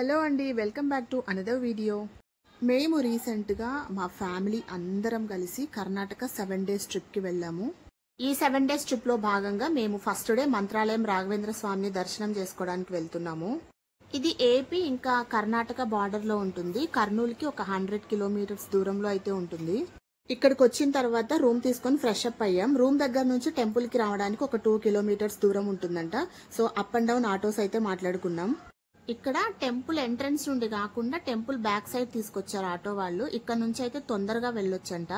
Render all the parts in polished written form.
Hello అండి, welcome back to another video. మేము రీసెంట్గా మా ఫ్యామిలీ అందరం కలిసి కర్ణాటక 7 days ట్రిప్కి వెళ్ళాము. ఈ 7 days ట్రిప్లో భాగంగా మేము ఫస్ట్ డే మంత్రాలయం రాఘవేంద్ర స్వామిని దర్శనం చేసుకోవడానికి వెళ్తున్నాము. ఇది ఏపీ ఇంకా కర్ణాటక బార్డర్లో ఉంటుంది. కర్నూలుకి ఒక 100 kilometers దూరంలో అయితే ఉంటుంది. ఇక్కడికి వచ్చిన తర్వాత రూమ్ తీసుకొని ఫ్రెష్ అప్ అయ్యాం. రూమ్ దగ్గర నుంచి టెంపుల్కి రావడానికి ఒక 2 kilometers దూరం ఉంటుందంట. So up and down autos అయితే మాట్లాడుకున్నాం. ఇక్కడ టెంపుల్ ఎంట్రన్స్ నుండి కాకుండా టెంపుల్ బ్యాక్ సైడ్ తీసుకొచ్చారు ఆటో వాళ్ళు. ఇక్కడ నుంచి అయితే తొందరగా వెళ్ళొచ్చంట.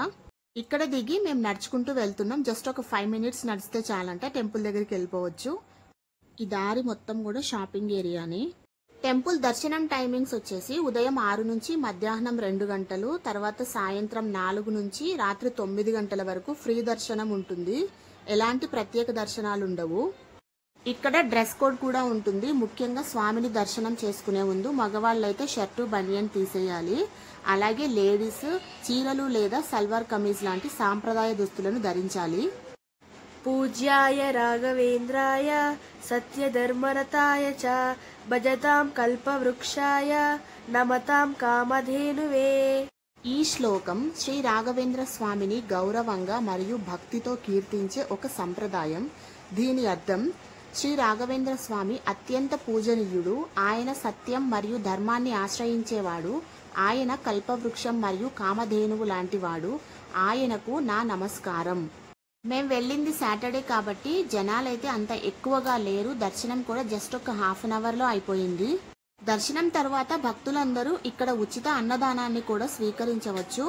ఇక్కడ దిగి మేము నడుచుకుంటూ వెళ్తున్నాం. జస్ట్ ఒక 5 minutes నడిస్తే చాలంట టెంపుల్ దగ్గరికి వెళ్ళిపోవచ్చు. ఈ దారి మొత్తం కూడా షాపింగ్ ఏరియాని. టెంపుల్ దర్శనం టైమింగ్స్ వచ్చేసి ఉదయం 6 నుంచి మధ్యాహ్నం 2 గంటలు, తర్వాత సాయంత్రం 4 నుంచి రాత్రి 9 గంటల వరకు ఫ్రీ దర్శనం ఉంటుంది. ఎలాంటి ప్రత్యేక దర్శనాలు ఉండవు. ఇక్కడ డ్రెస్ కోడ్ కూడా ఉంటుంది. ముఖ్యంగా స్వామిని దర్శనం చేసుకునే ముందు మగవాళ్ళైతే షర్టు బనియన్ తీసేయాలి. అలాగే లేడీస్ చీరలు లేదా సల్వార్ కమీజ్ లాంటి సాంప్రదాయ దుస్తులను ధరించాలి. పూజ్యాయ రాఘవేంద్రాయ సత్యధర్మరతాయ చ భజతాం కల్పవృక్షాయ నమతాం కామధేనువే. ఈ శ్లోకం శ్రీ రాఘవేంద్ర స్వామిని గౌరవంగా మరియు భక్తితో కీర్తించే ఒక సంప్రదాయం. దీని అర్థం శ్రీ రాఘవేంద్ర స్వామి అత్యంత పూజనీయుడు. ఆయన సత్యం మరియు ధర్మాన్ని ఆశ్రయించేవాడు. ఆయన కల్పవృక్షం మరియు కామధేనువు లాంటివాడు. ఆయనకు నా నమస్కారం. మేము వెళ్ళింది సాటర్డే కాబట్టి జనాలైతే అంత ఎక్కువగా లేరు. దర్శనం కూడా జస్ట్ ఒక 1/2 hourలో అయిపోయింది. దర్శనం తర్వాత భక్తులందరూ ఇక్కడ ఉచిత అన్నదానాన్ని కూడా స్వీకరించవచ్చు.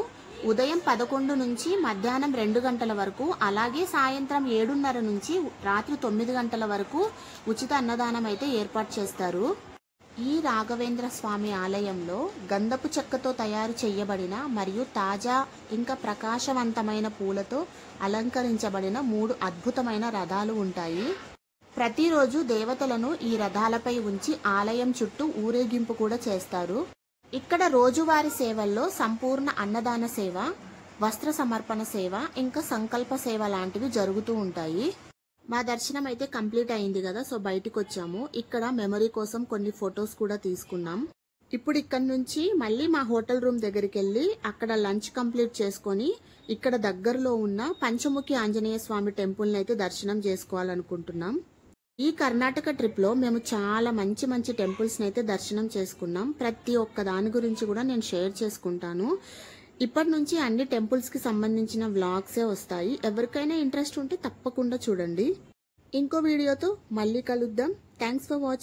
ఉదయం 11 నుంచి మధ్యాహ్నం 2 గంటల వరకు, అలాగే సాయంత్రం 7:30 నుంచి రాత్రి 9 గంటల వరకు ఉచిత అన్నదానం అయితే ఏర్పాటు చేస్తారు. ఈ రాఘవేంద్ర స్వామి ఆలయంలో గంధపు చెక్కతో తయారు చేయబడిన మరియు తాజా ఇంకా ప్రకాశవంతమైన పూలతో అలంకరించబడిన 3 అద్భుతమైన రథాలు ఉంటాయి. ప్రతిరోజు దేవతలను ఈ రథాలపై ఉంచి ఆలయం చుట్టూ ఊరేగింపు కూడా చేస్తారు. ఇక్కడ రోజువారీ సేవల్లో సంపూర్ణ అన్నదాన సేవ, వస్త్ర సమర్పణ సేవ ఇంకా సంకల్ప సేవ లాంటివి జరుగుతూ ఉంటాయి. మా దర్శనం అయితే కంప్లీట్ అయింది కదా, సో బయటకు వచ్చాము. ఇక్కడ మెమరీ కోసం కొన్ని ఫొటోస్ కూడా తీసుకున్నాం. ఇప్పుడు ఇక్కడ నుంచి మళ్ళీ మా హోటల్ రూమ్ దగ్గరికి వెళ్ళి అక్కడ లంచ్ కంప్లీట్ చేసుకొని ఇక్కడ దగ్గరలో ఉన్న పంచముఖి ఆంజనేయ స్వామి టెంపుల్ని అయితే దర్శనం చేసుకోవాలనుకుంటున్నాం. ఈ కర్ణాటక ట్రిప్లో మేము చాలా మంచి మంచి టెంపుల్స్ని అయితే దర్శనం చేసుకున్నాం. ప్రతి ఒక్క దాని గురించి కూడా నేను షేర్ చేసుకుంటాను. ఇప్పటి నుంచి అన్ని టెంపుల్స్కి సంబంధించిన వ్లాగ్సే వస్తాయి. ఎవరికైనా ఇంట్రెస్ట్ ఉంటే తప్పకుండా చూడండి. ఇంకో వీడియోతో మళ్ళీ కలుద్దాం. Thanks for watching.